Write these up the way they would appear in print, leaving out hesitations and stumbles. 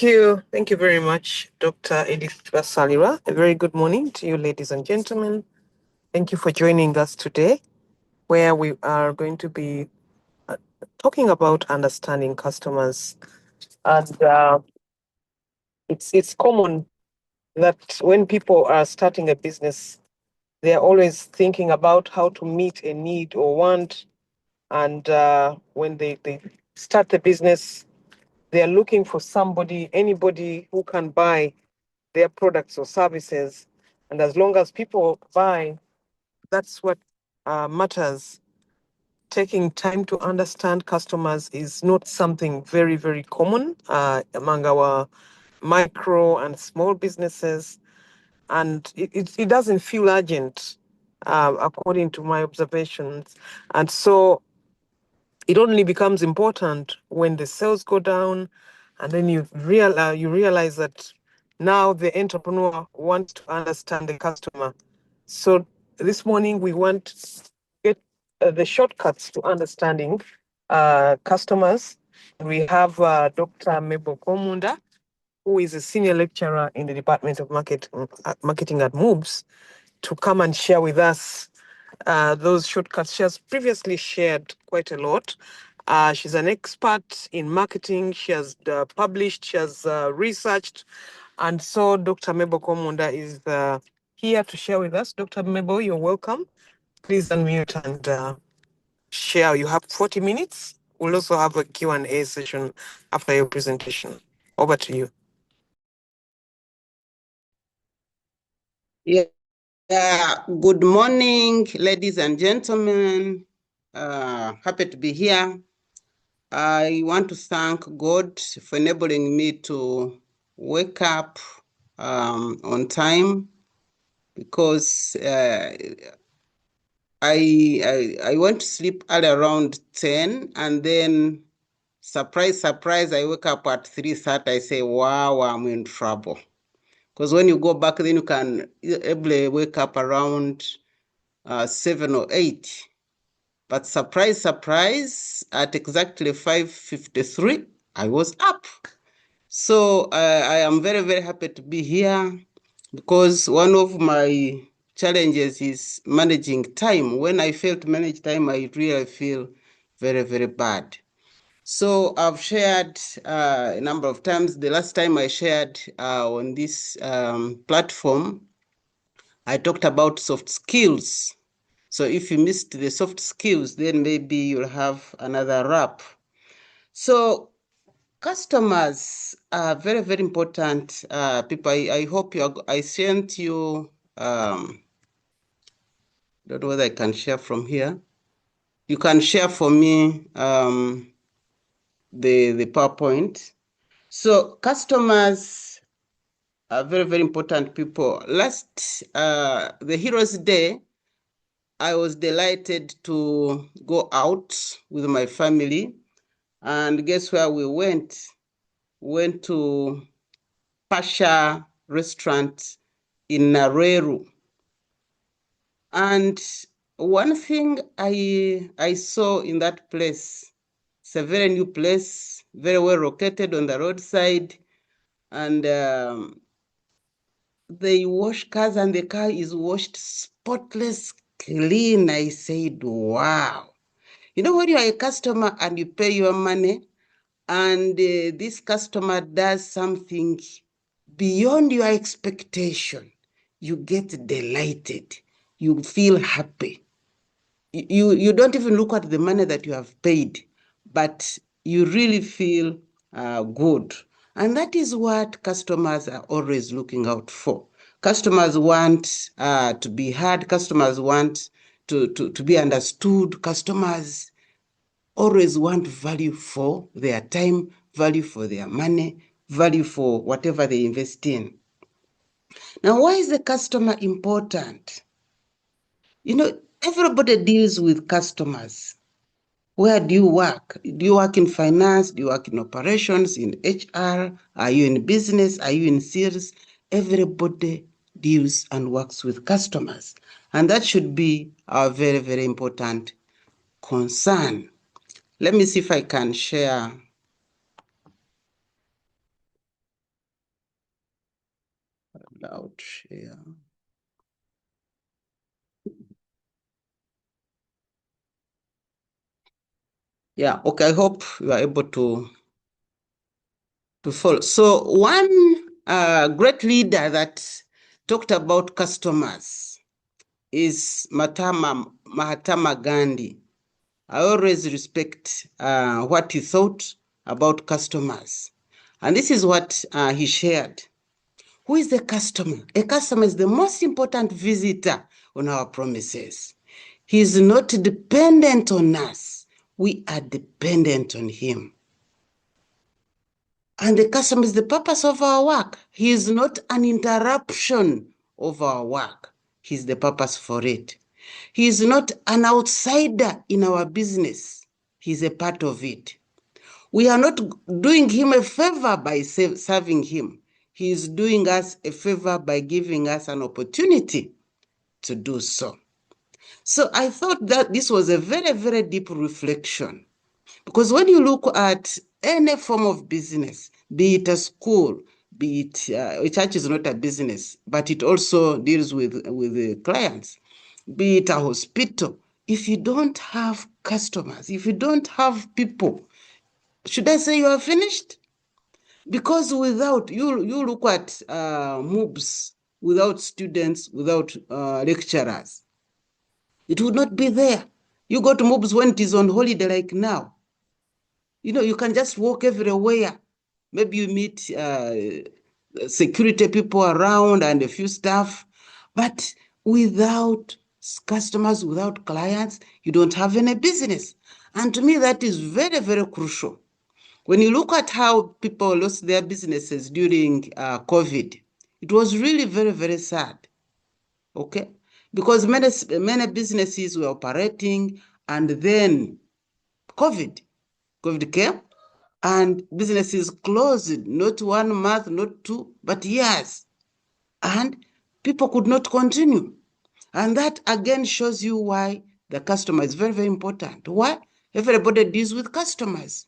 you. Thank you very much, Dr. Edith Basalira. A very good morning to you, ladies and gentlemen. Thank you for joining us today, where we are going to be talking about understanding customers. And it's common that when people are starting a business, they are always thinking about how to meet a need or want. And when they start the business, they are looking for anybody who can buy their products or services. And as long as people buy, that's what matters. Taking time to understand customers is not something very, very common among our micro and small businesses. And it doesn't feel urgent, according to my observations. And so it only becomes important when the sales go down, and then you realize that now the entrepreneur wants to understand the customer. So this morning we want to get the shortcuts to understanding customers. We have Dr. Mable Komunda, who is a senior lecturer in the Department of Marketing at MOOBS, to come and share with us those shortcuts. She has previously shared quite a lot. She's an expert in marketing. She has published, she has researched. And so Dr. Mable Komunda is here to share with us. Dr. Mable, you're welcome. Please unmute and share. You have 40 minutes. We'll also have a Q&A session after your presentation. Over to you. Good morning, ladies and gentlemen. Happy to be here. I want to thank God for enabling me to wake up on time, because I went to sleep early around 10, and then surprise, I wake up at 3:30. I say, wow, I'm in trouble. Because when you go back, then you can able wake up around 7 or 8. But surprise, at exactly 5:53, I was up. So I am very, very happy to be here, because one of my challenges is managing time. When I fail to manage time, I really feel very, very bad. So I've shared a number of times. The last time I shared on this platform, I talked about soft skills. So if you missed the soft skills, then maybe you'll have another wrap. So customers are very, very important people. I hope I sent you, don't know whether I can share from here. You can share for me the PowerPoint. So customers are very, very important people. Last, the Heroes Day, I was delighted to go out with my family, and guess where we went? Went to Pasha restaurant in Nareru. And one thing I saw in that place, it's a very new place, very well located on the roadside, and they wash cars, and the car is washed spotless clean. I said, wow. You know, when you are a customer and you pay your money, and this customer does something beyond your expectation, you get delighted, you feel happy. You don't even look at the money that you have paid, but you really feel good. And that is what customers are always looking out for. Customers want to be heard. Customers want to be understood. Customers always want value for their time, value for their money, value for whatever they invest in. Now, why is the customer important? You know, everybody deals with customers. Where do you work? Do you work in finance? Do you work in operations, in HR? Are you in business? Are you in sales? Everybody deals and works with customers. And that should be our very, very important concern. Let me see if I can share. Loud share. Yeah, okay, I hope you are able to follow. So one great leader that talked about customers is Mahatma Gandhi. I always respect what he thought about customers. And this is what he shared. Who is the customer? A customer is the most important visitor on our premises. He is not dependent on us. We are dependent on him. And the customer is the purpose of our work. He is not an interruption of our work. He's the purpose for it. He is not an outsider in our business. He's a part of it. We are not doing him a favor by serving him. He is doing us a favor by giving us an opportunity to do so. So I thought that this was a very, very deep reflection. Because when you look at any form of business, be it a school, be it a church is not a business, but it also deals with the clients, be it a hospital. If you don't have customers, if you don't have people, should I say you are finished? Because without, you look at MOOCs, without students, without lecturers, it would not be there. You go to MOOCs when it is on holiday like now. You know, you can just walk everywhere. Maybe you meet security people around and a few staff, but without customers, without clients, you don't have any business. And to me, that is very, very crucial. When you look at how people lost their businesses during COVID, it was really very, very sad. Okay? Because many businesses were operating, and then COVID came, and businesses closed, not 1 month, not 2, but years. And people could not continue. And that again shows you why the customer is very, very important. Why? Everybody deals with customers.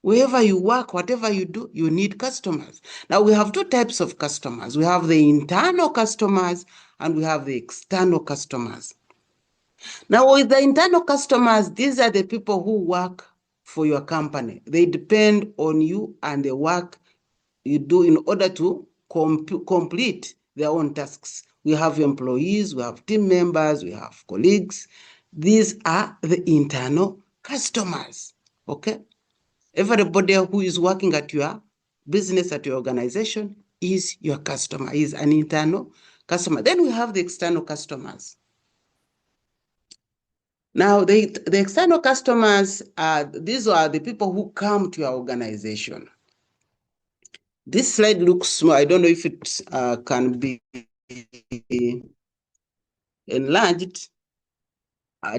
Wherever you work, whatever you do, you need customers. Now, we have two types of customers. We have the internal customers and we have the external customers. Now, with the internal customers, these are the people who work for your company. They depend on you and the work you do in order to complete their own tasks. We have employees, we have team members, we have colleagues. These are the internal customers, okay? Everybody who is working at your business, at your organization, is your customer, is an internal customer. Then we have the external customers. Now, the external customers, these are the people who come to your organization. This slide looks small. I don't know if it can be enlarged.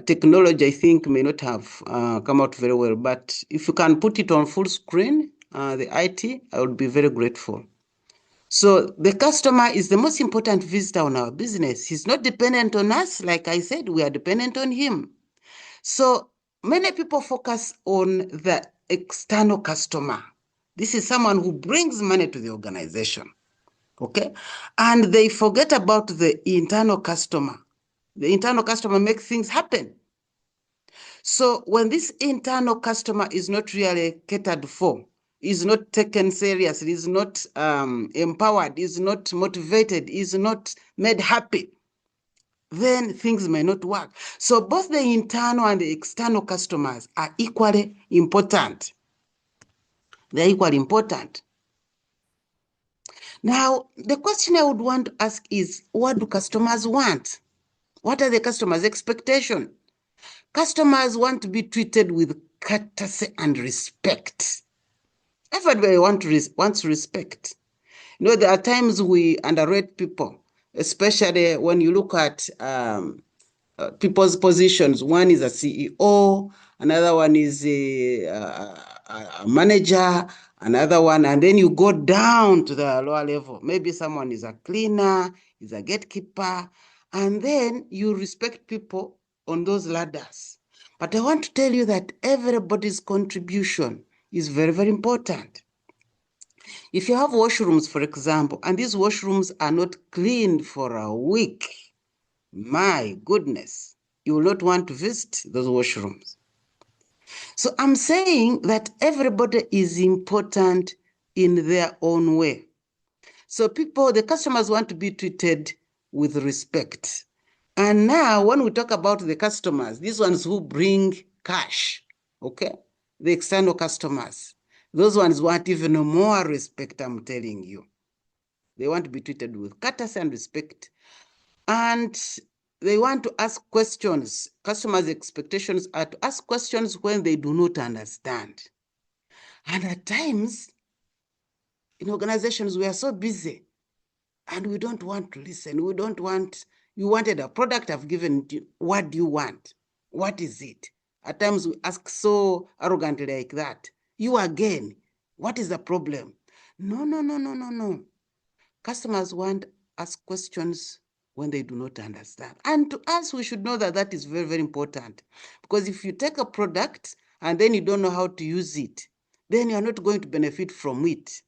Technology, I think, may not have come out very well, but if you can put it on full screen, the IT, I would be very grateful. So the customer is the most important visitor on our business. He's not dependent on us. Like I said, we are dependent on him. So many people focus on the external customer. This is someone who brings money to the organization, okay? And they forget about the internal customer. The internal customer makes things happen. So when this internal customer is not really catered for, is not taken seriously, is not empowered, is not motivated, is not made happy, then things may not work. So both the internal and the external customers are equally important. They're equally important. Now, the question I would want to ask is, what do customers want? What are the customers' expectations? Customers want to be treated with courtesy and respect. Everybody wants respect. You know, there are times we underrate people, especially when you look at people's positions. One is a CEO, another one is a manager, another one, and then you go down to the lower level. Maybe someone is a cleaner, is a gatekeeper, and then you respect people on those ladders. But I want to tell you that everybody's contribution is very, very important. If you have washrooms, for example, and these washrooms are not cleaned for a week, my goodness, you will not want to visit those washrooms. So I'm saying that everybody is important in their own way. So the customers want to be treated with respect. And now when we talk about the customers, these ones who bring cash, okay? The external customers, those ones want even more respect, I'm telling you. They want to be treated with courtesy and respect. And they want to ask questions. Customers' expectations are to ask questions when they do not understand. And at times, in organizations, we are so busy and we don't want to listen. We don't want, you wanted a product, I've given it to you. What do you want? What is it? At times we ask so arrogantly like that. You again, what is the problem? No, no, no, no, no, no. Customers want ask questions when they do not understand. And to us, we should know that that is very, very important. Because if you take a product and then you don't know how to use it, then you're not going to benefit from it.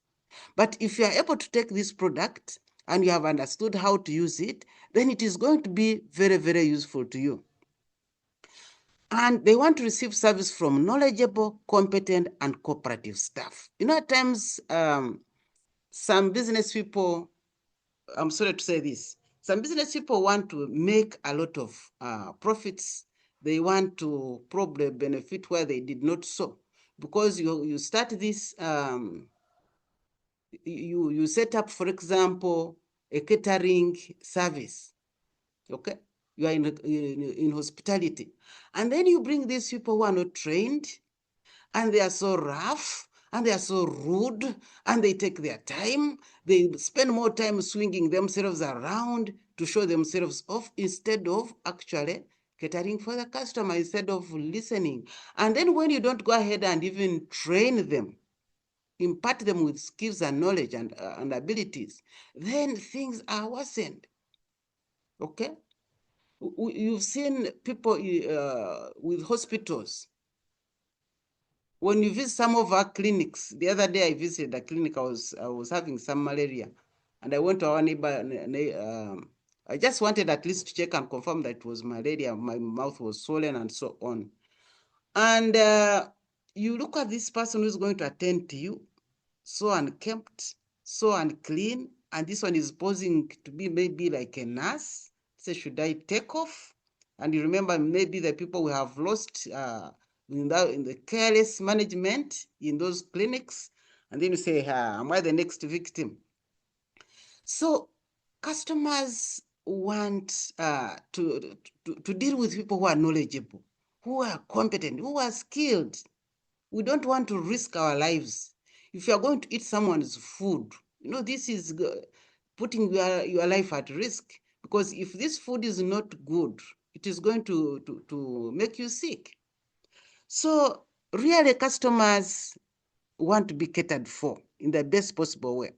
But if you are able to take this product and you have understood how to use it, then it is going to be very, very useful to you. And they want to receive service from knowledgeable, competent, and cooperative staff. You know, at times, some business people, I'm sorry to say this, some business people want to make a lot of profits. They want to probably benefit where they did not sow. Because you start this, you set up, for example, a catering service, okay? You are in hospitality. And then you bring these people who are not trained, and they are so rough, and they are so rude, and they take their time. They spend more time swinging themselves around to show themselves off instead of actually catering for the customer, instead of listening. And then when you don't go ahead and even train them, impart them with skills and knowledge and abilities, then things are worsened. Okay? You've seen people with hospitals. When you visit some of our clinics, the other day I visited a clinic, I was having some malaria, and I went to our neighbor. I just wanted at least to check and confirm that it was malaria. My mouth was swollen and so on. And you look at this person who's going to attend to you, so unkempt, so unclean, and this one is posing to be maybe like a nurse. Say, should I take off? And you remember maybe the people we have lost in the careless management in those clinics, and then you say, am I the next victim? So customers want to deal with people who are knowledgeable, who are competent, who are skilled. We don't want to risk our lives. If you are going to eat someone's food, you know, this is putting your life at risk, because if this food is not good, it is going to make you sick. So really customers want to be catered for in the best possible way.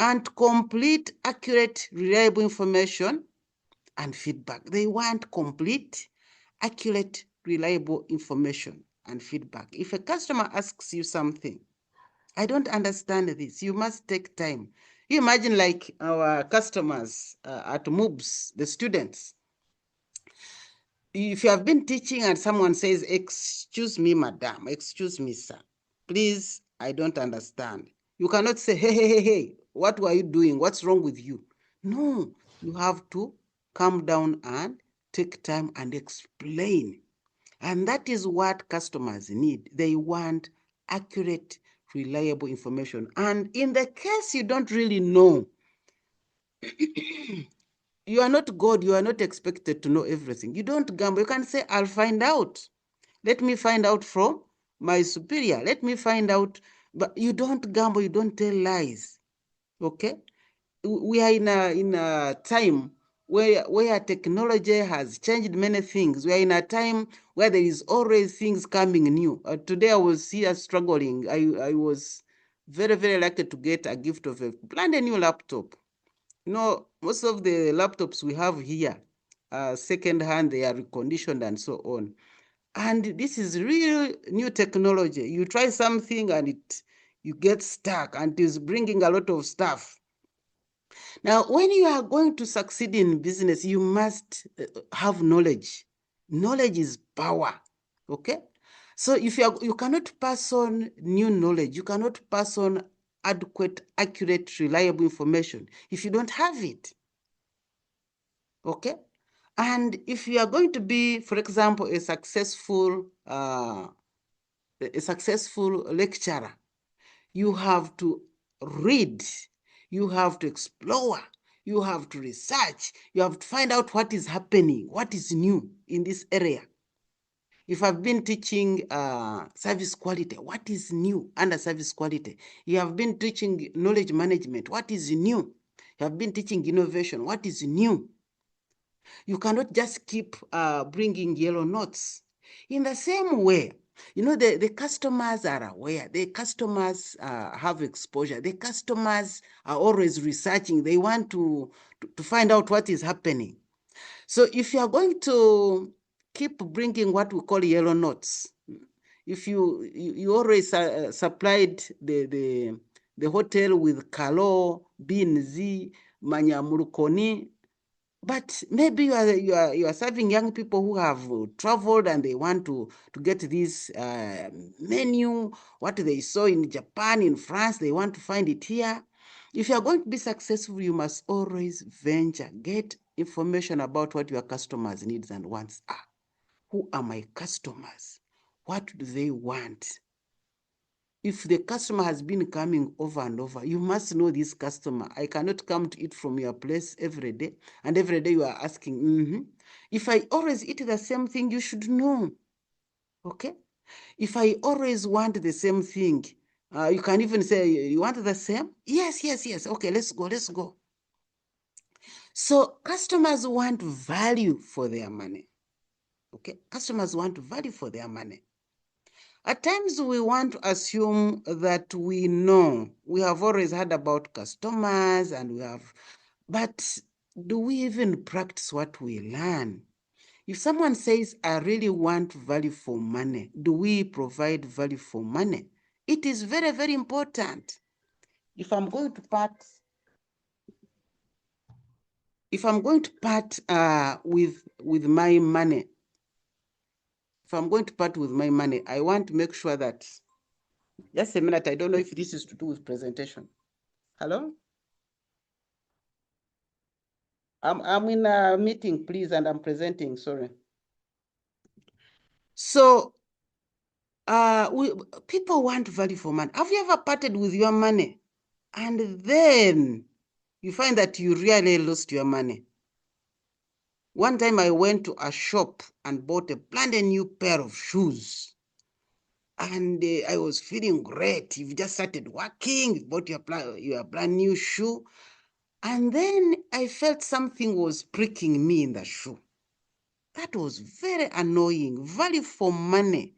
And complete, accurate, reliable information and feedback. They want complete, accurate, reliable information and feedback. If a customer asks you something, I don't understand this, you must take time. You imagine like our customers at MOOBs, the students. If you have been teaching and someone says, excuse me, madam, excuse me, sir, please, I don't understand. You cannot say, hey, what were you doing? What's wrong with you? No, you have to calm down and take time and explain. And that is what customers need. They want accurate, reliable information. And in the case you don't really know, you are not God, you are not expected to know everything. You don't gamble. You can say, I'll find out. Let me find out from my superior. Let me find out. But you don't gamble, you don't tell lies. Okay? We are in a time where technology has changed many things. We are in a time where there is always things coming new. Today I was here struggling. I was very, very lucky to get a gift of a brand new laptop. You know, most of the laptops we have here are second-hand, they are reconditioned and so on. And this is real new technology. You try something and you get stuck and it is bringing a lot of stuff. Now, when you are going to succeed in business, you must have knowledge. Knowledge is power, okay? So if you cannot pass on new knowledge, you cannot pass on adequate, accurate, reliable information if you don't have it, okay? And if you are going to be, for example, a successful lecturer, you have to read, you have to explore, you have to research, you have to find out what is happening, what is new in this area. If I've been teaching service quality, what is new under service quality? You have been teaching knowledge management, what is new? You have been teaching innovation, what is new? You cannot just keep bringing yellow notes. In the same way, you know, the customers are aware. The customers have exposure. The customers are always researching. They want to find out what is happening. So if you are going to keep bringing what we call yellow notes, if you always supplied the hotel with Kalo, Binzi, Manyamurukoni, but maybe you are serving young people who have traveled and they want to get this menu, what they saw in Japan, in France, they want to find it here. If you are going to be successful, you must always venture, get information about what your customers' needs and wants are. Who are my customers? What do they want? If the customer has been coming over and over, you must know this customer. I cannot come to eat from your place every day, and every day you are asking, If I always eat the same thing, you should know, okay? If I always want the same thing, you can even say, you want the same? Yes, yes, yes. Okay, let's go, let's go. So customers want value for their money, okay? Customers want value for their money. At times we want to assume that we know. We have always heard about customers but do we even practice what we learn? If someone says, I really want value for money, do we provide value for money? It is very, very important. If I'm going to part with my money, I want to make sure that, just a minute, I don't know if this is to do with presentation. Hello? I'm in a meeting, please, and I'm presenting, sorry. So people want value for money. Have you ever parted with your money and then you find that you really lost your money? One time I went to a shop and bought a brand new pair of shoes. And I was feeling great. You've just started working, you bought your brand new shoe. And then I felt something was pricking me in the shoe. That was very annoying. Value for money.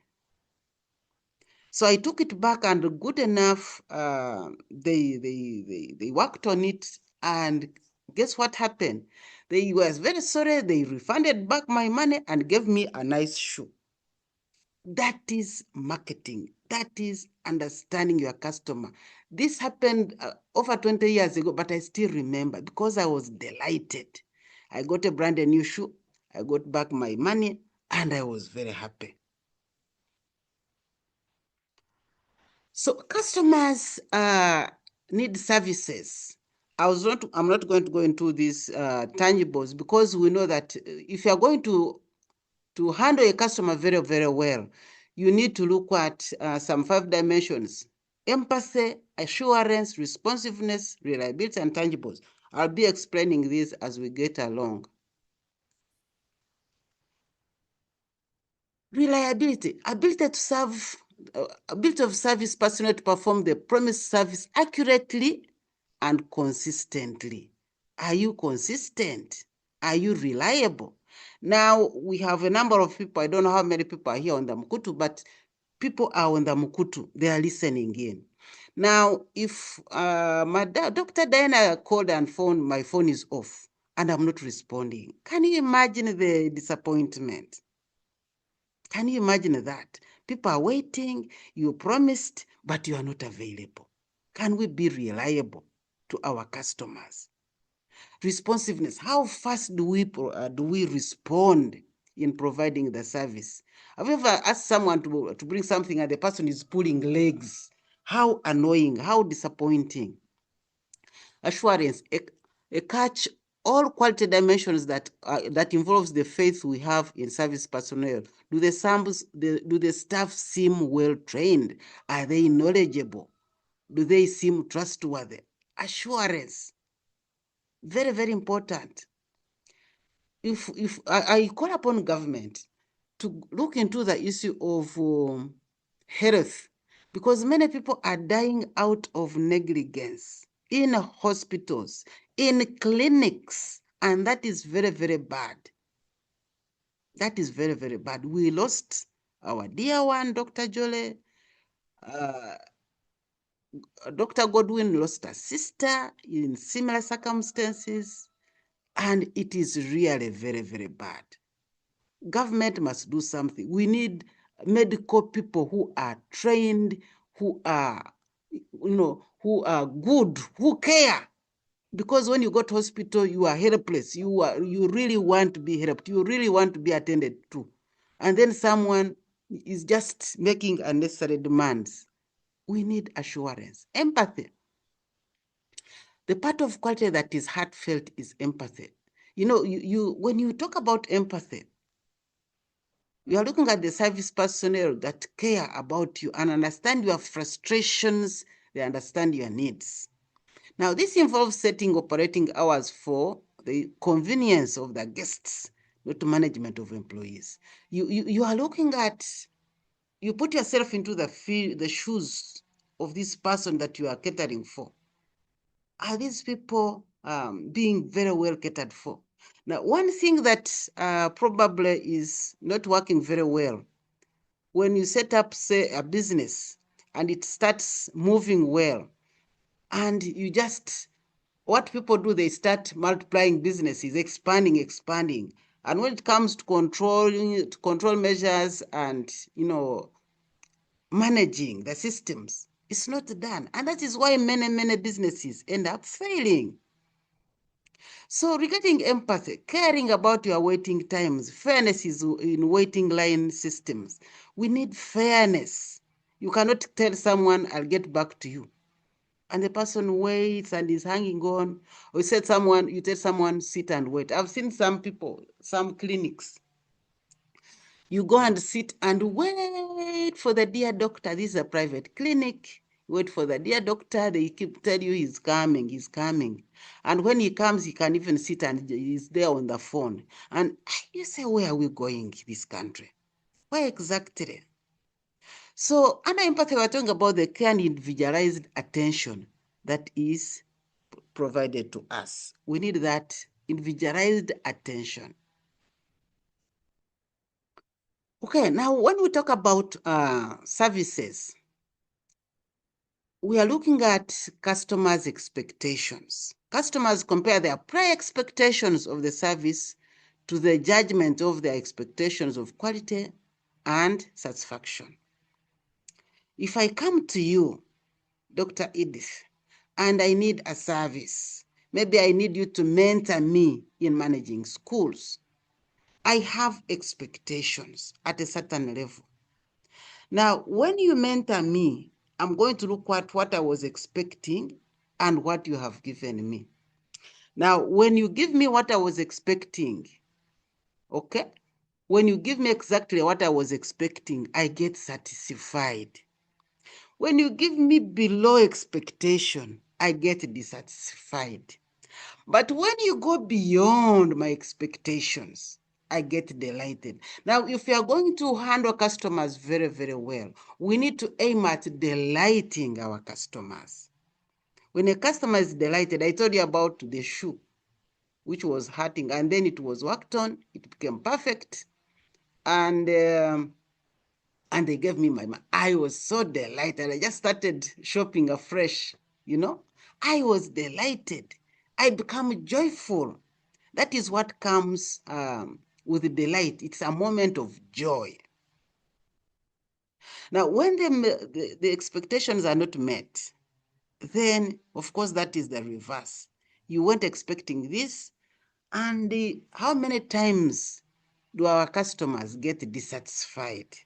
So I took it back, and good enough, they worked on it, and guess what happened? They were very sorry. They refunded back my money and gave me a nice shoe. That is marketing. That is understanding your customer. This happened over 20 years ago, but I still remember because I was delighted. I got a brand new shoe. I got back my money, and I was very happy. So customers need services. I'm not going to go into these tangibles because we know that if you are going to handle a customer very, very well, you need to look at some 5 dimensions: empathy, assurance, responsiveness, reliability, and tangibles. I'll be explaining this as we get along. Reliability, ability of service personnel to perform the promised service accurately and consistently. Are you consistent? Are you reliable? Now, we have a number of people, I don't know how many people are here on the Mukutu, but people are on the Mukutu, they are listening in. Now, if Dr. Diana called and my phone is off and I'm not responding, can you imagine the disappointment? Can you imagine that? People are waiting, you promised, but you are not available. Can we be reliable to our customers? Responsiveness, how fast do we respond in providing the service? Have you ever asked someone to bring something and the person is pulling legs? How annoying, how disappointing. Assurance, a catch all quality dimensions that involves the faith we have in service personnel. Do the staff seem well trained? Are they knowledgeable? Do they seem trustworthy? Assurance, very, very important. If I call upon government to look into the issue of health, because many people are dying out of negligence in hospitals, in clinics, and that is very, very bad. That is very, very bad. We lost our dear one, Dr. Jole. Dr. Godwin lost a sister in similar circumstances, and it is really very, very bad. Government must do something. We need medical people who are trained, who are, who are good, who care. Because when you go to hospital, you are helpless. You really want to be helped. You really want to be attended to. And then someone is just making unnecessary demands. We need assurance, empathy. The part of quality that is heartfelt is empathy. When you talk about empathy, you are looking at the service personnel that care about you and understand your frustrations, they understand your needs. Now, this involves setting operating hours for the convenience of the guests, not management of employees. You are looking at, you put yourself into the shoes of this person that you are catering for. Are these people being very well catered for? Now, one thing that probably is not working very well, when you set up, say, a business and it starts moving well, and what people do, they start multiplying businesses, expanding. And when it comes to control measures and, managing the systems, it's not done. And that is why many businesses end up failing. So regarding empathy, caring about your waiting times, fairness is in waiting line systems. We need fairness. You cannot tell someone, I'll get back to you, and the person waits and is hanging on. Or you tell someone, sit and wait. I've seen some people, some clinics, you go and sit and wait for the dear doctor. This is a private clinic. Wait for the dear doctor. They keep tell you he's coming. And when he comes, he can even sit and he's there on the phone. And you say, where are we going, this country? Where exactly? So under empathy, we're talking about the care and individualized attention that is provided to us. We need that individualized attention. Okay, now when we talk about services, we are looking at customers' expectations. Customers compare their prior expectations of the service to the judgment of their expectations of quality and satisfaction. If I come to you, Dr. Edith, and I need a service, maybe I need you to mentor me in managing schools, I have expectations at a certain level. Now, when you mentor me, I'm going to look at what I was expecting and what you have given me. Now, when you give me what I was expecting, okay? When you give me exactly what I was expecting, I get satisfied. When you give me below expectation, I get dissatisfied. But when you go beyond my expectations, I get delighted. Now, if you are going to handle customers very, very well, we need to aim at delighting our customers. When a customer is delighted, I told you about the shoe, which was hurting, and then it was worked on, it became perfect, and they gave me my money. I was so delighted. I just started shopping afresh, I was delighted. I become joyful. That is what comes with delight. It's a moment of joy. Now, when the expectations are not met, then of course that is the reverse. You weren't expecting this, and how many times do our customers get dissatisfied?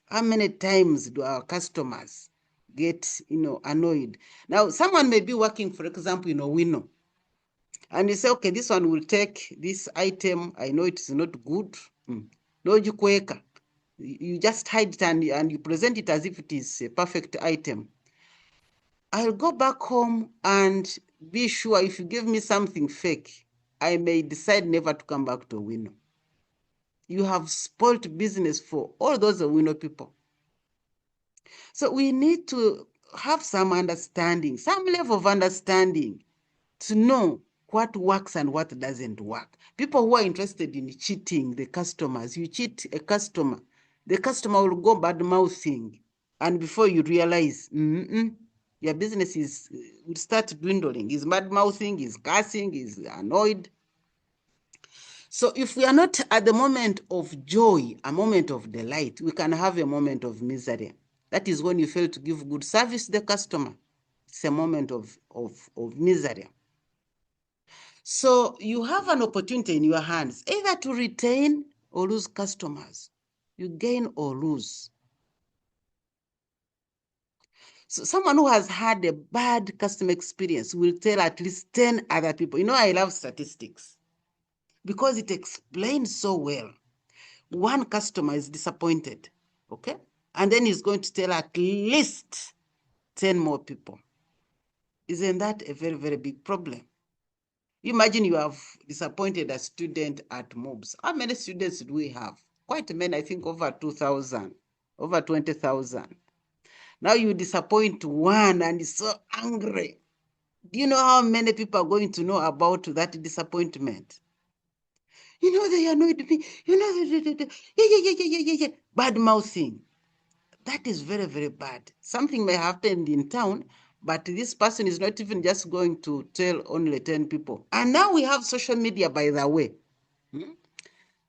How many times do our customers get, annoyed? Now, someone may be working, for example, Wino, and you say, okay, this one will take this item. I know it is not good. No, you just hide it and you present it as if it is a perfect item. I'll go back home and be sure if you give me something fake, I may decide never to come back to Wino. You have spoiled business for all those Wino people. So we need to have some understanding, some level of understanding to know what works and what doesn't work. People who are interested in cheating the customers, you cheat a customer, the customer will go bad mouthing. And before you realize, your business will start dwindling. Is bad mouthing, is cursing, is annoyed. So if we are not at the moment of joy, a moment of delight, we can have a moment of misery. That is when you fail to give good service to the customer. It's a moment of misery. So you have an opportunity in your hands, either to retain or lose customers. You gain or lose. So someone who has had a bad customer experience will tell at least 10 other people. I love statistics because it explains so well. One customer is disappointed, okay? And then he's going to tell at least 10 more people. Isn't that a very, very big problem? Imagine you have disappointed a student at MOBS. How many students do we have? Quite many, I think over 2,000, over 20,000. Now you disappoint one and is so angry. Do you know how many people are going to know about that disappointment? They annoyed me. Yeah. Bad mouthing. That is very, very bad. Something may happen in town, but this person is not even just going to tell only 10 people. And now we have social media, by the way.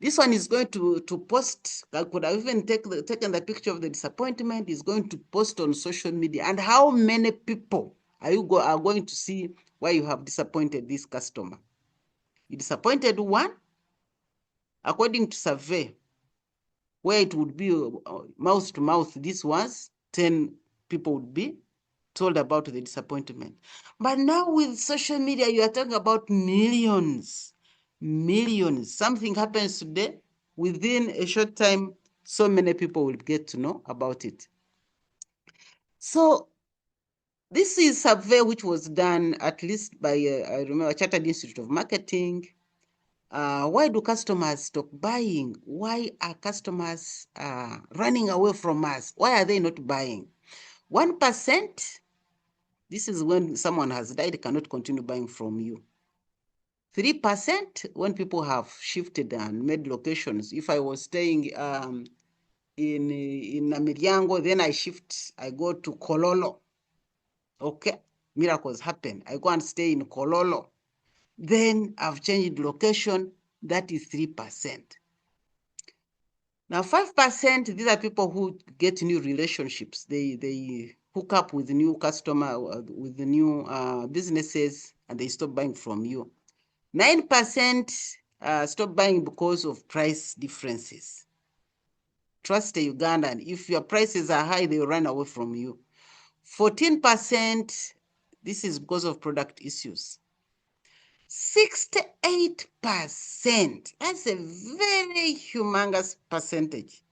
This one is going to post. I could have even taken the picture of the disappointment. Is going to post on social media. And how many people are going to see why you have disappointed this customer? You disappointed one, according to survey, where it would be mouth to mouth. This was 10 people would be told about the disappointment. But now with social media, you are talking about millions. Something happens today, within a short time, so many people will get to know about it. So this is a survey which was done at least by, I remember, Chartered Institute of Marketing. Why do customers stop buying? Why are customers running away from us? Why are they not buying? 1%, this is when someone has died, cannot continue buying from you. 3%, when people have shifted and made locations. If I was staying in Namiryango, then I go to Kololo. Okay, miracles happen. I go and stay in Kololo. Then I've changed location. That is 3%. Now, 5%, these are people who get new relationships. They hook up with new customer, with the new businesses, and they stop buying from you. 9% stop buying because of price differences. Trust a Ugandan. If your prices are high, they will run away from you. 14%, this is because of product issues. 68%, that's a very humongous percentage.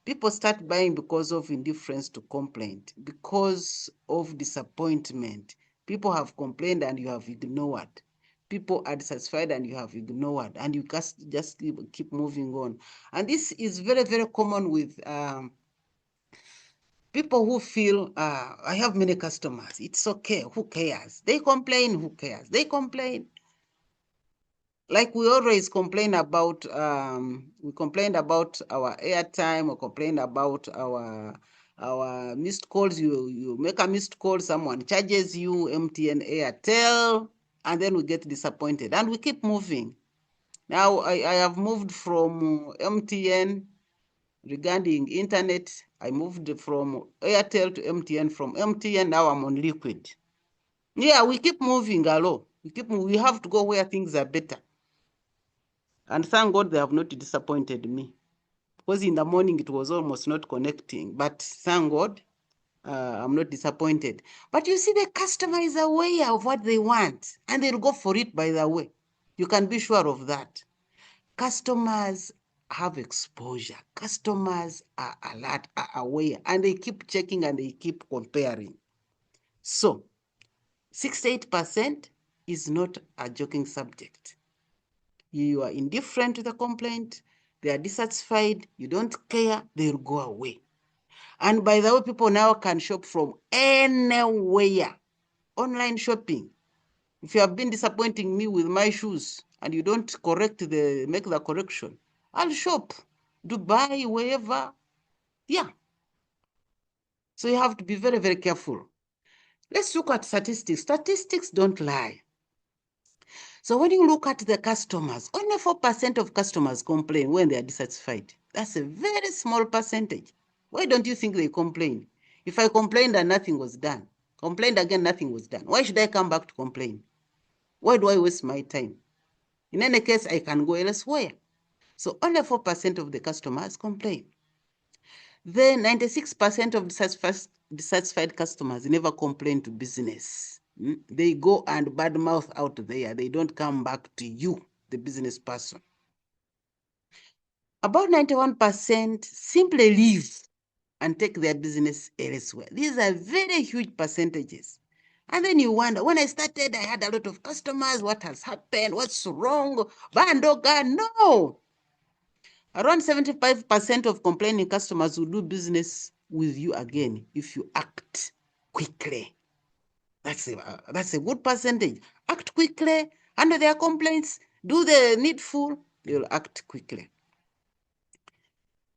People start buying because of indifference to complaint, because of disappointment. People have complained and you have ignored. People are dissatisfied and you have ignored, and you just keep moving on. And this is very, very common with people who feel, I have many customers. It's okay. Who cares? They complain. Who cares? They complain. Like we always complain about, we complained about our airtime, or complain about our missed calls. You make a missed call, someone charges you, MTN, Airtel, and then we get disappointed, and we keep moving. Now I have moved from MTN regarding internet. I moved from Airtel to MTN, from MTN, now I'm on Liquid. Yeah, we keep moving, hello. We have to go where things are better. And thank God they have not disappointed me. Because in the morning it was almost not connecting. But thank God, I'm not disappointed. But you see, the customer is aware of what they want, and they'll go for it, by the way. You can be sure of that. Customers have exposure. Customers are alert, are aware, and they keep checking and they keep comparing. So 68% is not a joking subject. You are indifferent to the complaint, they are dissatisfied, you don't care, they'll go away. And by the way, people now can shop from anywhere. Online shopping. If you have been disappointing me with my shoes and you don't make the correction, I'll shop. Dubai, wherever. Yeah. So you have to be very, very careful. Let's look at statistics. Statistics don't lie. So when you look at the customers, only 4% of customers complain when they are dissatisfied. That's a very small percentage. Why don't you think they complain? If I complained and nothing was done, complained again, nothing was done, why should I come back to complain? Why do I waste my time? In any case, I can go elsewhere. So only 4% of the customers complain. Then 96% of dissatisfied customers never complain to business. They go and badmouth out there. They don't come back to you, the business person. About 91% simply leave and take their business elsewhere. These are very huge percentages. And then you wonder, when I started, I had a lot of customers. What has happened? What's wrong? Bandoga? No. Around 75% of complaining customers will do business with you again if you act quickly. That's a good percentage. Act quickly, handle their complaints, do the needful, they'll act quickly.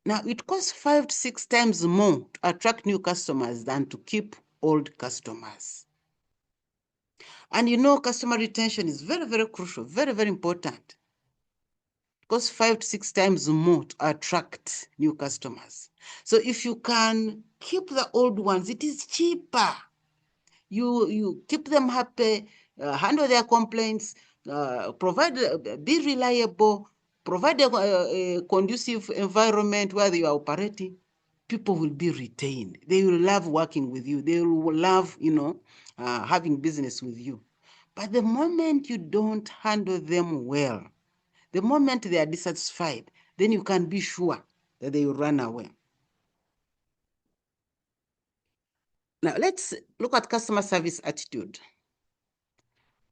Now, it costs 5 to 6 times more to attract new customers than to keep old customers. And you know, customer retention is very, very crucial, very, very important. It costs 5 to 6 times more to attract new customers. So if you can keep the old ones, it is cheaper. You keep them happy, handle their complaints, be reliable, provide a conducive environment where you are operating. People will be retained. They will love working with you. They will love, having business with you. But the moment you don't handle them well, the moment they are dissatisfied, then you can be sure that they will run away. Now, let's look at customer service attitude.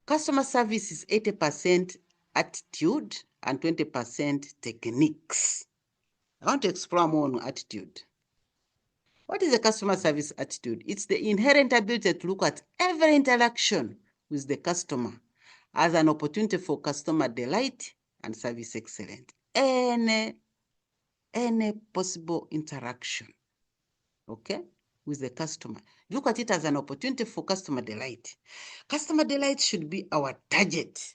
Customer service is 80% attitude and 20% techniques. I want to explore more on attitude. What is a customer service attitude? It's the inherent ability to look at every interaction with the customer as an opportunity for customer delight and service excellence. Any possible interaction, okay, with the customer. Look at it as an opportunity for customer delight. Customer delight should be our target,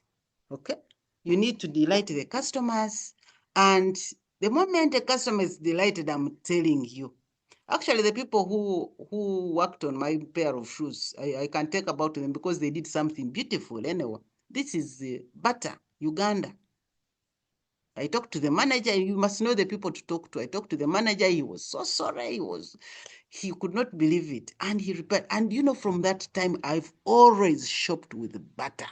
okay? You need to delight the customers, and the moment a customer is delighted, I'm telling you, actually, the people who worked on my pair of shoes, I can talk about them because they did something beautiful anyway. This is Bata, Uganda. I talked to the manager. You must know the people to talk to. I talked to the manager. He was so sorry. He could not believe it. And he repaired. And from that time, I've always shopped with Bata.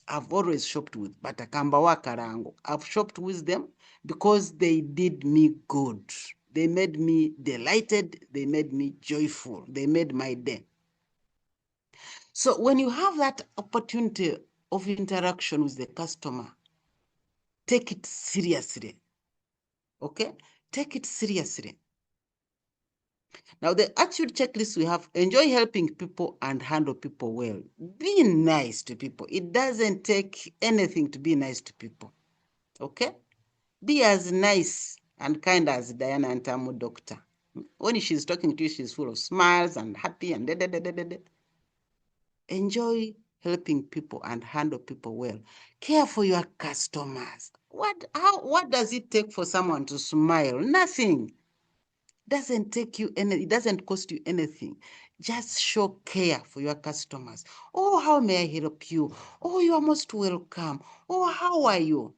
I've always shopped with Bata. Kambawa Karango. I've shopped with them because they did me good. They made me delighted. They made me joyful. They made my day. So when you have that opportunity of interaction with the customer, take it seriously. Okay? Take it seriously. Now, the attitude checklist we have: enjoy helping people and handle people well. Be nice to people. It doesn't take anything to be nice to people. Okay? Be as nice and kind as Diana Antamu, doctor. When she's talking to you, she's full of smiles and happy and Enjoy helping people and handle people well. Care for your customers. What does it take for someone to smile? Nothing. Doesn't take you any, it doesn't cost you anything. Just show care for your customers. Oh, how may I help you? Oh, you are most welcome. Oh, how are you?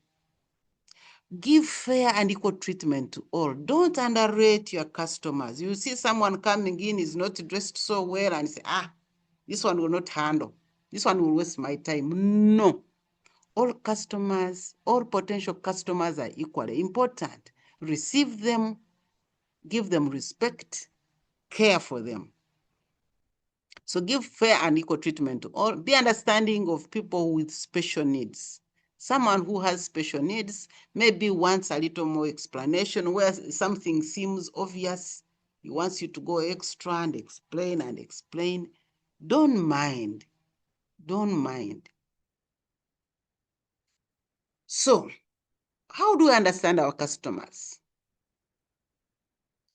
Give fair and equal treatment to all. Don't underrate your customers. You see someone coming in is not dressed so well and say, this one will not handle. This one will waste my time. No. All customers, all potential customers are equally important. Receive them, give them respect, care for them. So give fair and equal treatment to all. Be understanding of people with special needs. Someone who has special needs maybe wants a little more explanation where something seems obvious. He wants you to go extra and explain and explain. Don't mind. Don't mind. So, how do we understand our customers?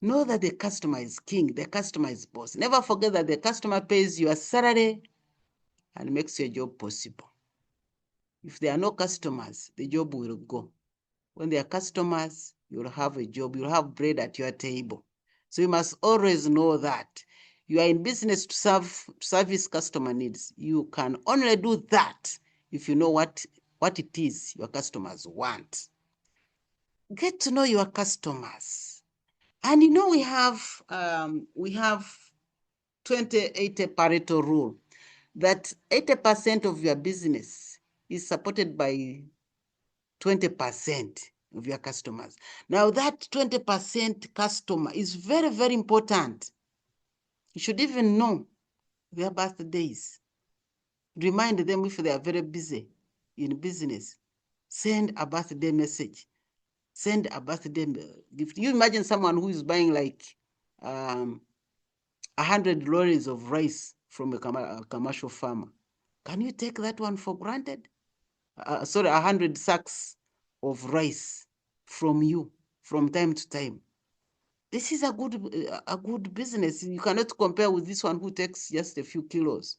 Know that the customer is king, the customer is boss. Never forget that the customer pays your salary and makes your job possible. If there are no customers, the job will go. When there are customers, you'll have a job, you'll have bread at your table. So you must always know that you are in business to service customer needs. You can only do that if you know what it is your customers want. Get to know your customers. And you know we have 20-80 Pareto rule, that 80% of your business is supported by 20% of your customers. Now that 20% customer is very, very important. You should even know their birthdays. Remind them if they are very busy in business. Send a birthday message. Send a birthday gift. You imagine someone who is buying like 100 lorries of rice from a commercial farmer. Can you take that one for granted? 100 sacks of rice from you from time to time. This is a good business. You cannot compare with this one who takes just a few kilos.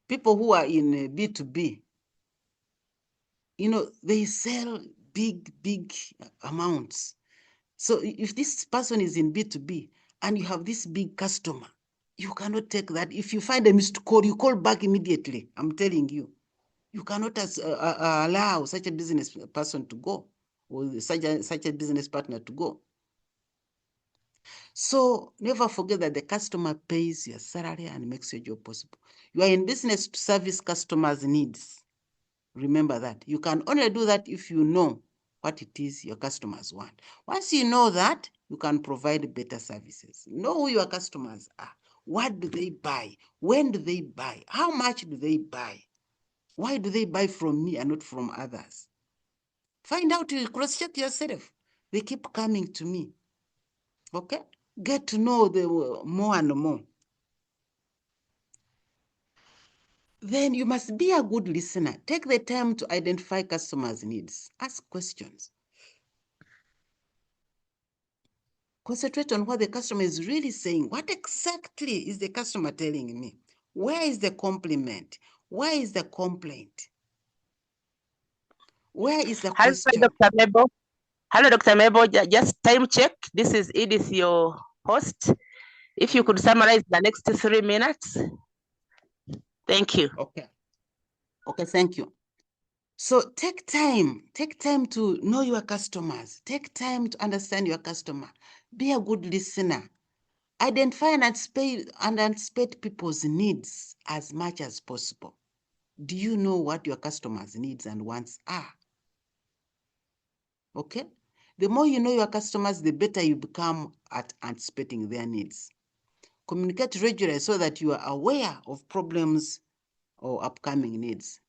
People who are in B2B, they sell big amounts. So if this person is in B2B and you have this big customer, you cannot take that. If you find a missed call, you call back immediately. I'm telling you. You cannot allow such a business person to go, or such a business partner to go. So never forget that the customer pays your salary and makes your job possible. You are in business to service customers' needs. Remember that. You can only do that if you know what it is your customers want. Once you know that, you can provide better services. Know who your customers are. What do they buy? When do they buy? How much do they buy? Why do they buy from me and not from others? Find out, you cross-check yourself. They keep coming to me. Okay? Get to know them more and more. Then you must be a good listener. Take the time to identify customers' needs. Ask questions. Concentrate on what the customer is really saying. What exactly is the customer telling me? Where is the compliment? Where is the complaint? Where is the question? Dr. Mabel. Hello, Dr. Mabel. Just time check. This is Edith, your host. If you could summarize the next 3 minutes. Thank you. Okay, thank you. So take time to know your customers. Take time to understand your customer. Be a good listener. Identify and anticipate people's needs as much as possible. Do you know what your customers' needs and wants are? Okay? The more you know your customers, the better you become at anticipating their needs. Communicate regularly so that you are aware of problems or upcoming needs.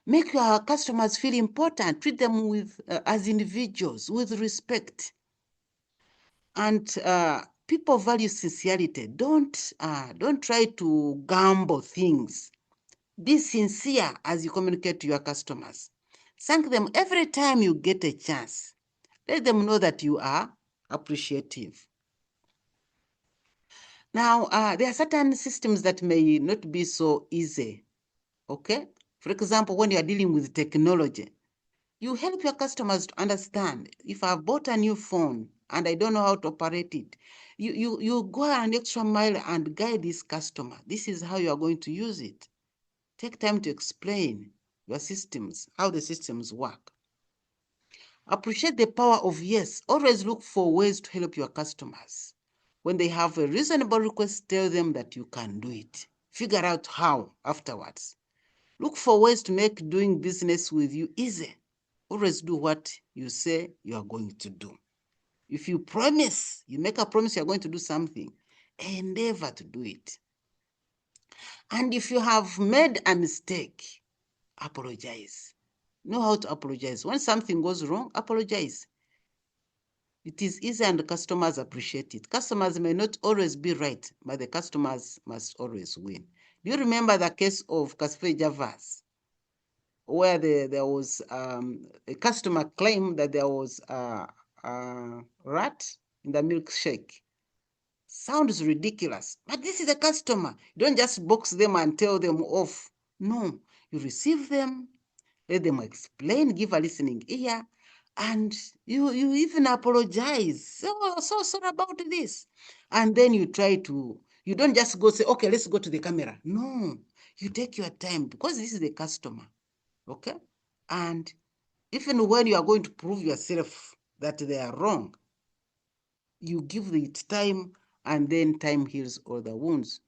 Make your customers feel important. Treat them as individuals with respect. And people value sincerity. Don't try to gamble things. Be sincere as you communicate to your customers. Thank them every time you get a chance. Let them know that you are appreciative. Now, there are certain systems that may not be so easy. Okay? For example, when you are dealing with technology, you help your customers to understand, if I've bought a new phone and I don't know how to operate it. You go an extra mile and guide this customer. This is how you are going to use it. Take time to explain your systems, how the systems work. Appreciate the power of yes. Always look for ways to help your customers. When they have a reasonable request, tell them that you can do it. Figure out how afterwards. Look for ways to make doing business with you easy. Always do what you say you are going to do. If you promise, you make a promise you're going to do something, endeavor to do it. And if you have made a mistake, apologize. Know how to apologize. When something goes wrong, apologize. It is easy and customers appreciate it. Customers may not always be right, but the customers must always win. Do you remember the case of Cafe Javas, where there was a customer claimed that there was a rat in the milkshake? Sounds ridiculous, but this is a customer. You don't just box them and tell them off. No, you receive them, let them explain, give a listening ear, and you even apologize. So sorry about this. And then you don't just go say, okay, let's go to the camera. No, you take your time because this is the customer, okay? And even when you are going to prove yourself that they are wrong, you give it time, and then time heals all the wounds.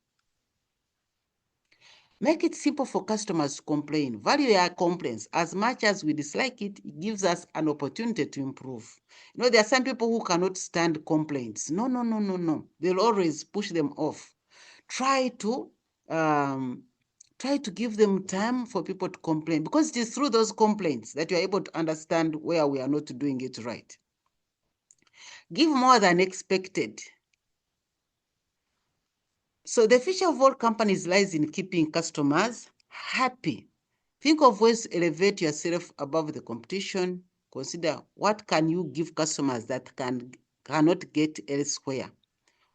Make it simple for customers to complain. Value their complaints. As much as we dislike it, it gives us an opportunity to improve. You know, there are some people who cannot stand complaints. No. They'll always push them off. Try to give them time for people to complain, because it is through those complaints that you are able to understand where we are not doing it right. Give more than expected. So the future of all companies lies in keeping customers happy. Think of ways to elevate yourself above the competition. Consider what can you give customers that cannot get elsewhere.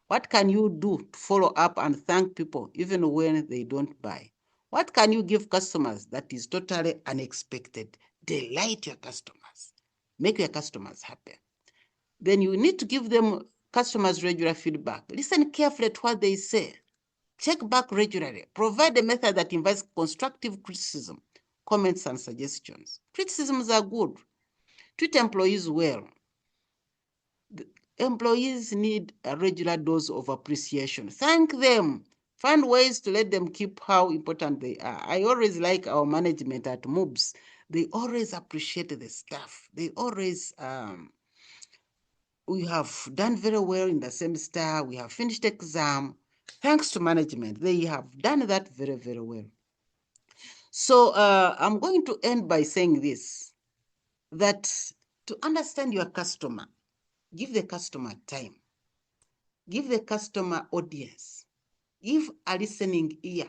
What can you do to follow up and thank people even when they don't buy? What can you give customers that is totally unexpected? Delight your customers. Make your customers happy. Then you need to give them customers regular feedback. Listen carefully to what they say. Check back regularly. Provide a method that invites constructive criticism, comments, and suggestions. Criticisms are good. Treat employees well. The employees need a regular dose of appreciation. Thank them. Find ways to let them keep how important they are. I always like our management at MOBS. They always appreciate the staff. They always we have done very well in the semester. We have finished exam. Thanks to management, they have done that very, very well. So I'm going to end by saying this, that to understand your customer, give the customer time. Give the customer audience. Give a listening ear.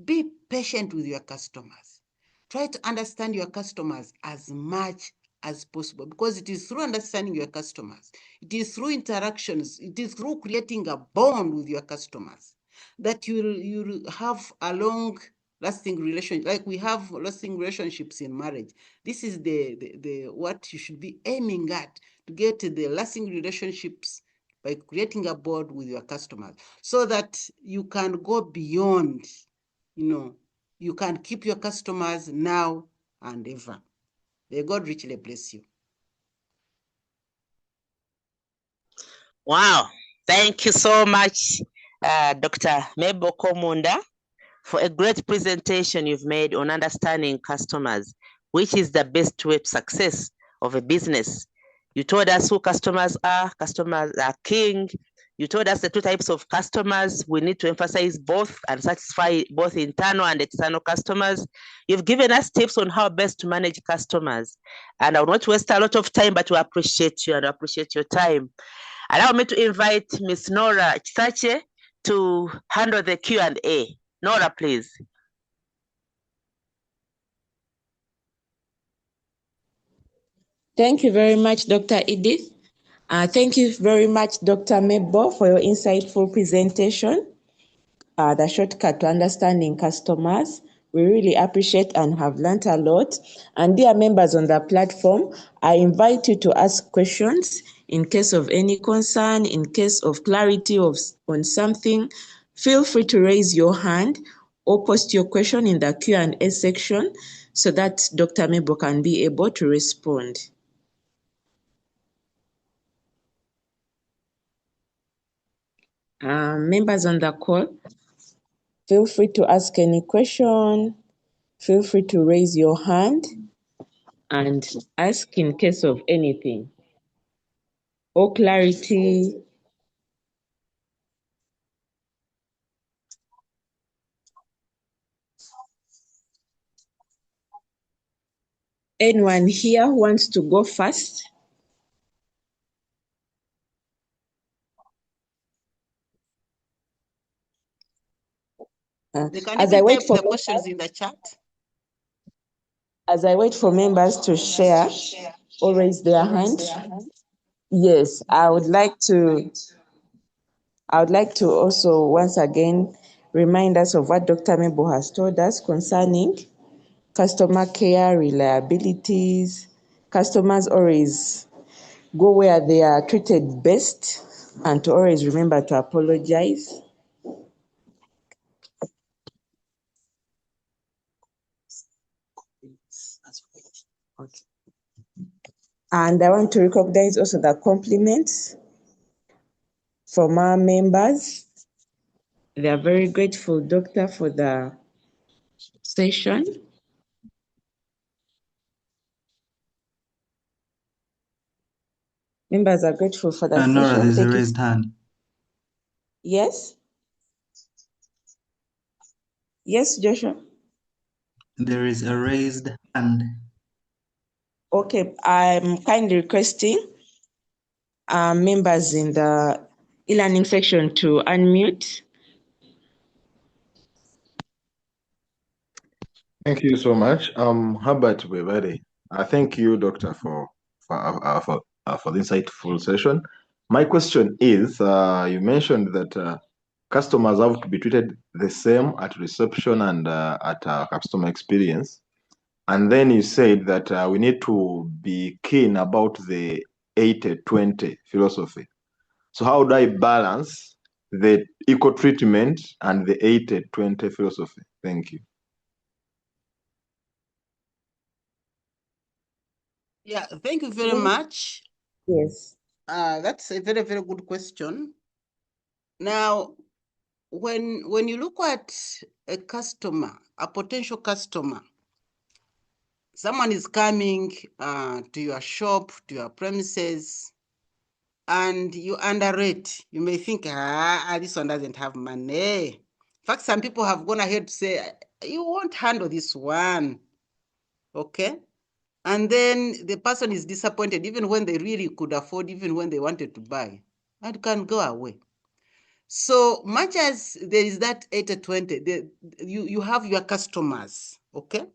Be patient with your customers. Try to understand your customers as much as possible, because it is through understanding your customers, it is through interactions, it is through creating a bond with your customers that you'll have a long-lasting relationship. Like we have lasting relationships in marriage. This is the what you should be aiming at, to get the lasting relationships by creating a bond with your customers, so that you can go beyond. You can keep your customers now and ever. May God richly bless you. Wow. Thank you so much, Dr. Mable Komunda, for a great presentation you've made on understanding customers, which is the best way to success of a business. You told us who customers are king. You told us the two types of customers. We need to emphasize both and satisfy both internal and external customers. You've given us tips on how best to manage customers. And I will not waste a lot of time, but we appreciate you and appreciate your time. Allow me to invite Ms. Nora Chisache to handle the Q&A. Nora, please. Thank you very much, Dr. Edith. Thank you very much, Dr. Mable, for your insightful presentation. The shortcut to understanding customers. We really appreciate and have learned a lot. And dear members on the platform, I invite you to ask questions In case of any concern, in case of clarity on something, feel free to raise your hand or post your question in the Q&A section so that Dr. Mable can be able to respond. Members on the call, feel free to ask any question, feel free to raise your hand and ask in case of anything or clarity. Anyone here who wants to go first? They can As I even wait type for the questions in the chat. As I wait for members to share or raise their hand, yes, I would like to also once again remind us of what Dr. Mable has told us concerning customer care, reliabilities. Customers always go where they are treated best and to always remember to apologize. Okay. And I want to recognize also the compliments from our members. They are very grateful, Doctor, for the session. Members are grateful for the Nora, session. there's a Thank you. raised hand. Yes? Yes, Joshua? There is a raised hand. Okay, I'm kindly requesting members in the e-learning section to unmute. Thank you so much. Herbert Webade. Thank you, Doctor, for the insightful session. My question is, you mentioned that customers have to be treated the same at reception and at customer experience. And then you said that we need to be keen about the 80-20 philosophy. So how do I balance the equal treatment and the 80-20 philosophy? Thank you. Yeah, thank you very much. Yes. That's a very, very good question. Now, when you look at a customer, a potential customer, someone is coming to your shop, to your premises, and you underrate. You may think, this one doesn't have money. In fact, some people have gone ahead to say, you won't handle this one. Okay? And then the person is disappointed, even when they really could afford, even when they wanted to buy, and can go away. So much as there is that 80-20, you have your customers, okay?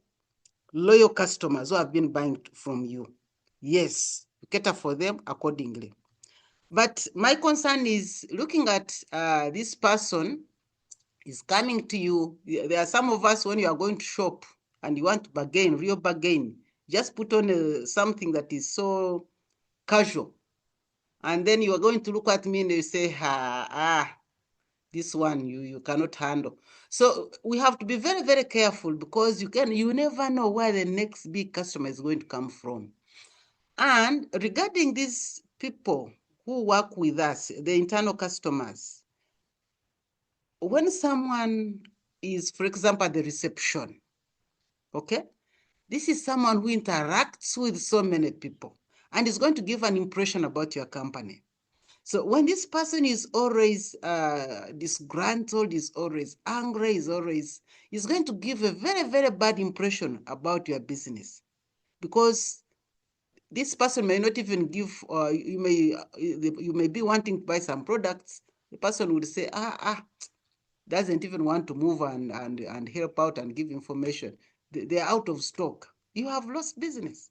Loyal customers who have been buying from you. Yes, you cater for them accordingly. But my concern is looking at this person is coming to you. There are some of us, when you are going to shop and you want to bargain, real bargain, just put on something that is so casual. And then you are going to look at me and you say, this one you cannot handle. So we have to be very, very careful because you never know where the next big customer is going to come from. And regarding these people who work with us, the internal customers, when someone is, for example, at the reception, okay, this is someone who interacts with so many people and is going to give an impression about your company. So when this person is always disgruntled, is always angry, is going to give a very, very bad impression about your business, because this person may not even give. You may be wanting to buy some products. The person would say, doesn't even want to move and help out and give information. They're out of stock. You have lost business.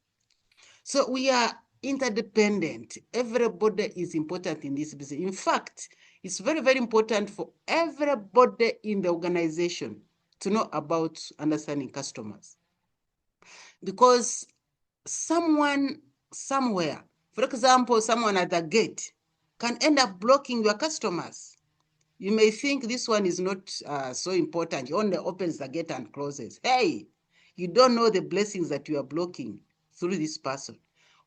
So we are interdependent. Everybody is important in this business. In fact, it's very, very important for everybody in the organization to know about understanding customers. Because someone, somewhere, For example, someone at the gate can end up blocking your customers. You may think this one is not so important. He only opens the gate and closes. Hey, you don't know the blessings that you are blocking through this person.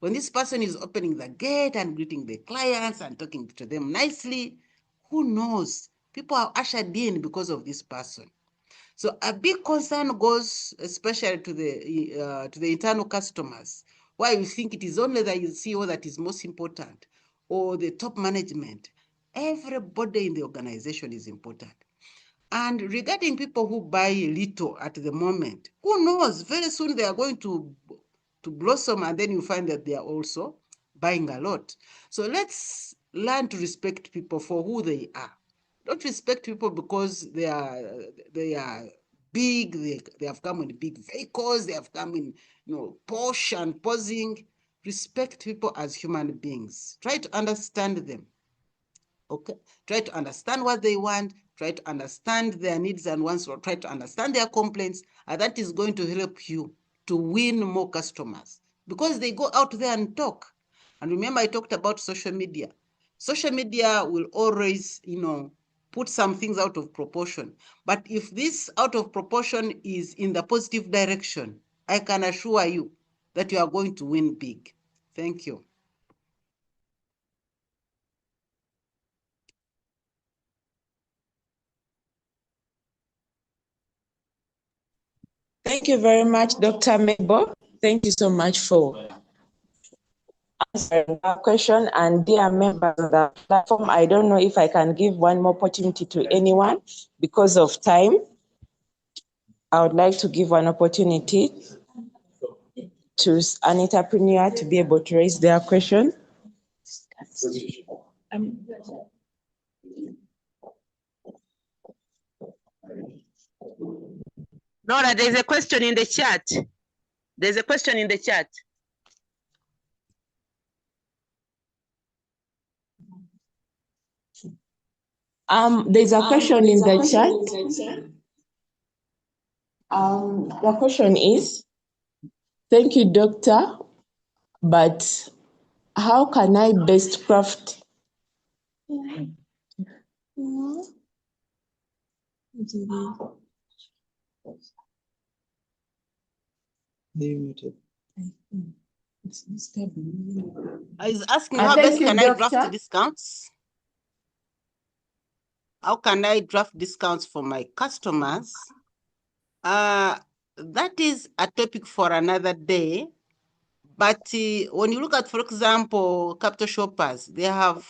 When this person is opening the gate and greeting the clients and talking to them nicely, who knows? People are ushered in because of this person. So a big concern goes especially to the internal customers, why you think it is only the CEO that is most important or the top management. Everybody in the organization is important. And regarding people who buy little at the moment, who knows? Very soon they are going to blossom, and then you find that they are also buying a lot. So let's learn to respect people for who they are. Don't respect people because they are big, they have come in big vehicles, they have come in Porsche and posing. Respect people as human beings. Try to understand them. Okay, try to understand what they want, try to understand their needs and wants, or try to understand their complaints, and that is going to help you to win more customers because they go out there and talk. And remember, I talked about social media. Social media will always, put some things out of proportion. But if this out of proportion is in the positive direction, I can assure you that you are going to win big. Thank you. Thank you very much, Dr. Mable. Thank you so much for answering that question. And dear members of the platform, I don't know if I can give one more opportunity to anyone because of time. I would like to give one opportunity to an entrepreneur to be able to raise their question. Nora, there's a question in the chat. There's a question in the chat. There's a question in the chat. The question is, thank you, doctor, but how can I best craft? I was asking how best can I draft discounts? How can I draft discounts for my customers? That is a topic for another day. But when you look at, for example, capital shoppers, they have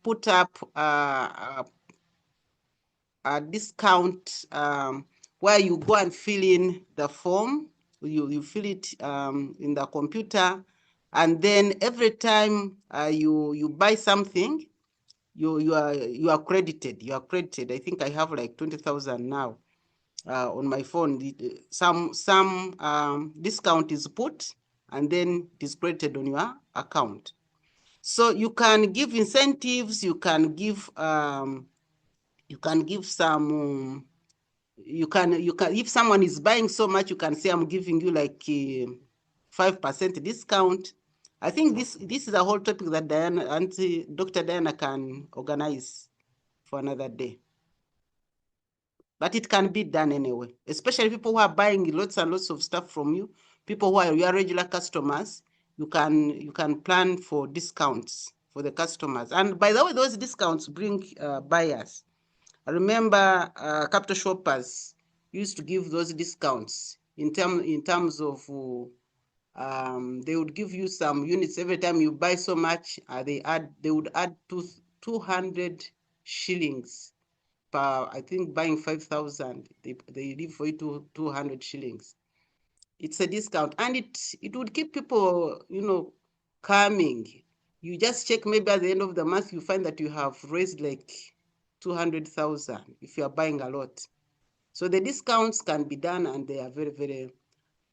put up a discount where you go and fill in the form. You fill it in the computer, and then every time you buy something, you are credited. You are credited. I think I have like 20,000 now on my phone. Some discount is put, and then it is credited on your account. So you can give incentives. You can give some. You can if someone is buying so much, you can say I'm giving you like 5% discount. I think this is a whole topic that Dr. Diana can organize for another day. But it can be done anyway, especially people who are buying lots and lots of stuff from you, people who are your regular customers. You can plan for discounts for the customers. And by the way, those discounts bring buyers. I remember capital shoppers used to give those discounts in terms of they would give you some units every time you buy so much. They would add 200 shillings per, I think, buying 5,000. They leave for you 200 shillings. It's a discount, and it would keep people coming. You just check, maybe at the end of the month you find that you have raised like 200,000 if you are buying a lot. So the discounts can be done, and they are very, very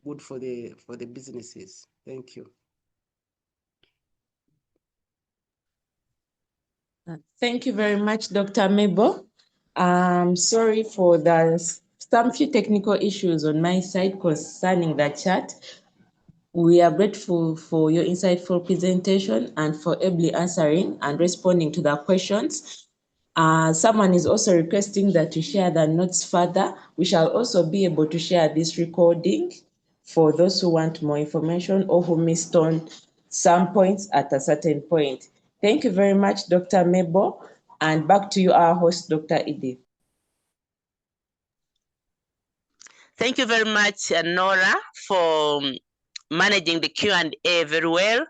good for the businesses. Thank you. Thank you very much, Dr. Mable. Sorry for some few technical issues on my side concerning the chat. We are grateful for your insightful presentation and for ably answering and responding to the questions. Someone is also requesting that you share the notes further. We shall also be able to share this recording for those who want more information or who missed on some points at a certain point. Thank you very much, Dr. Mable, and back to you, our host, Dr. Edith. Thank you very much, Nora, for managing the Q&A very well.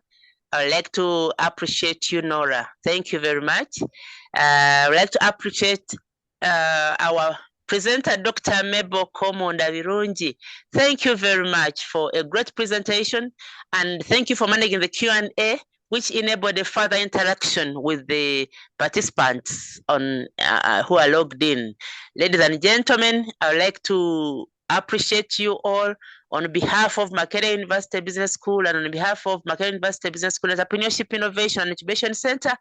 I'd like to appreciate you, Nora. Thank you very much. I'd like to appreciate our presenter, Dr. Mable Komunda Virungi. Thank you very much for a great presentation, and thank you for managing the Q&A, which enabled a further interaction with the participants on who are logged in. Ladies and gentlemen, I would like to appreciate you all on behalf of Makerere University Business School and on behalf of Makerere University Business School Entrepreneurship Innovation and Incubation Center.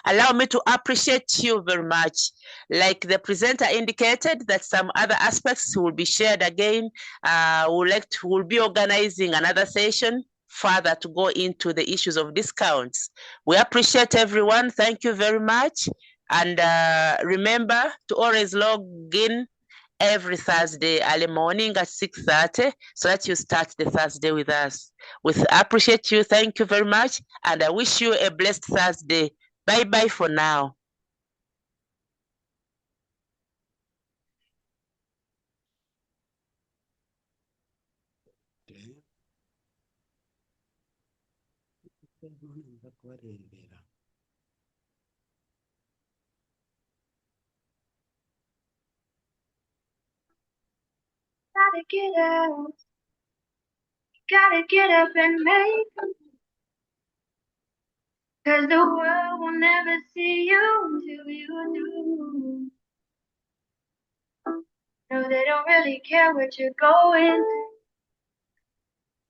Allow me to appreciate you very much. Like the presenter indicated that some other aspects will be shared again. We'll be organizing another session further to go into the issues of discounts. We appreciate everyone. Thank you very much. And remember to always log in every Thursday early morning at 6:30 so that you start the Thursday with us. We appreciate you. Thank you very much. And I wish you a blessed Thursday. Bye-bye for now. Gotta get up and make them. 'Cause the world will never see you until you do. No, they don't really care what you're going through.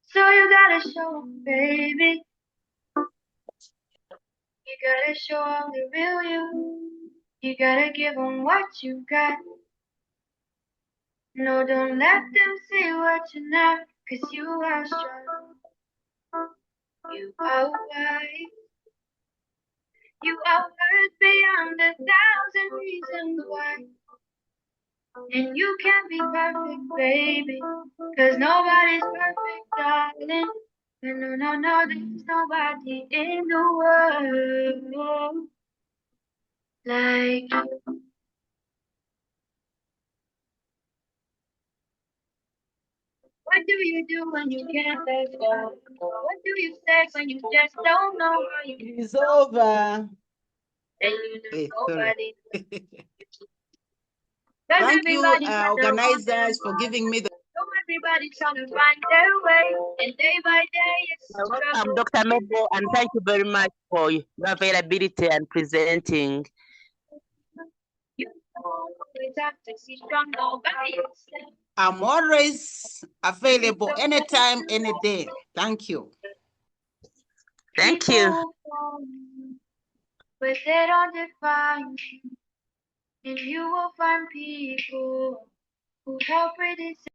So you gotta show them, baby. You gotta show them the real you. You gotta give them what you got. No, don't let them see what you're not. 'Cause you are strong. You are wise. You are worth beyond 1,000 reasons why. And you can't be perfect, baby. 'Cause nobody's perfect, darling. No, no, no, there's nobody in the world like you. What do you do when you can't let go? What do you say when you just don't know how you It is over. and you know Sorry. nobody? Thank you, organizers, for giving me the. Everybody's trying to find their way, and day by day it's Welcome, struggle. Dr. Mable, and thank you very much for your availability and presenting. You always have to see strong by yourself. I'm always available anytime, any day. Thank you. Thank you. But they don't define you, and you will find people who help redesign.